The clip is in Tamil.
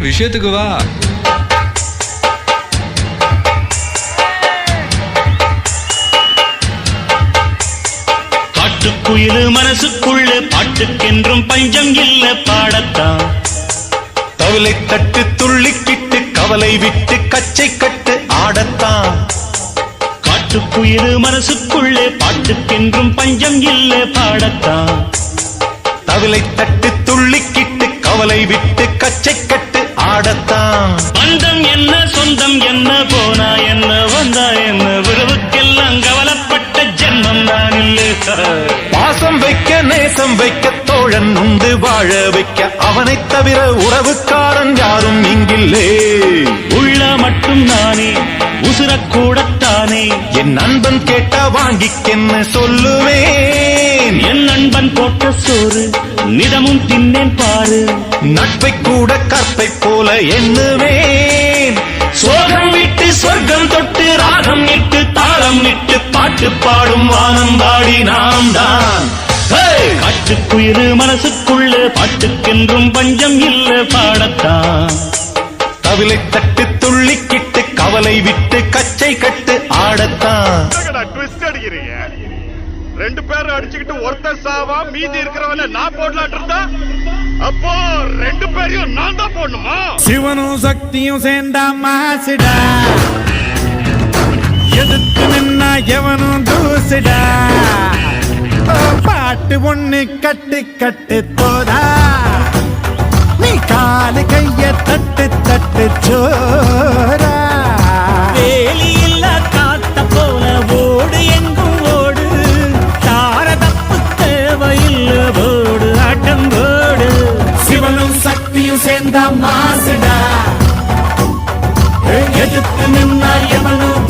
விஷயத்துக்கு வா. பாட்டுக்குயிலு மனசுக்குள்ள பாட்டுக்கென்றும் பஞ்சம் இல்ல பாடத்தான். தவளை தட்டு துள்ளிக்கிட்டு கவலை விட்டு கச்சை கட்டு ஆடத்தான். காட்டுக்குயிலு மனசுக்குள்ளே பாட்டுக்கென்றும் பஞ்சம் இல்ல பாடத்தான். தவளை தட்டு துள்ளிக்கிட்டு கவலை விட்டு கச்சை கட்டு ஆடத்தான். பந்தம் என்ன சொந்தம் என்ன போனா என்ன வந்தா என்ன உறவுக்கெல்லாம் கவலைப்பட்ட ஜென்மம் தான் இல்லை. பாசம் வைக்க நேசம் வைக்க தோழன் உண்டு வாழ வைக்க அவனை தவிர உறவுக்காரன் யாரும் இங்கில்லே. உள்ள மட்டும் நானே உசுரக்கூடத்தானே என் நண்பன் கேட்டா வாங்கிக்கென்னு சொல்லுவேன். என் நண்பன் போட்ட சோறு நிதமும் தின்னேன் பாரு. நட்பை கூட கற்பை போல எண்ணுவேன். சோகம் விட்டு சொர்க்கம் தொட்டு ராகம் இட்டு தாளம் இட்டு பாட்டு பாடும் வானம் பாடி நாம் தான். காட்டுக்குயிரு மனசுக்குள்ள பாட்டுக்கென்றும் பஞ்சம் இல்ல பாடத்தான். தவிலை தட்டு துள்ளிக்கிட்டு கவலை விட்டு கச்சை கட்டு ஆடத்தான். ரெண்டு பேரும் அடிச்சுக்கிட்டு ஒருத்தர் சாவா மீதி இருக்கிறவன நான் போடலான் இருந்தா அப்போ ரெண்டு பேரையும் நான் தான் போடணுமா? சிவனும் சக்தியும் சேர்ந்தா மாசுடா, எதிர்த்து நின்னா எவனும் தூசுடா. பாட்டு ஒண்ணு கட்டு கட்டு போதா, நீ காலு கைய தட்டு தட்டு சோரா. வேலி இல்ல காத்த போல ஓடு எங்கும் ஓடு, தாரதப்பு தேவையில்ல ஓடு ஆட்டம் ஓடு. சிவனும் சக்தியும் சேர்ந்தா மாசுடா, எதிர்த்து நின்னா எவனும்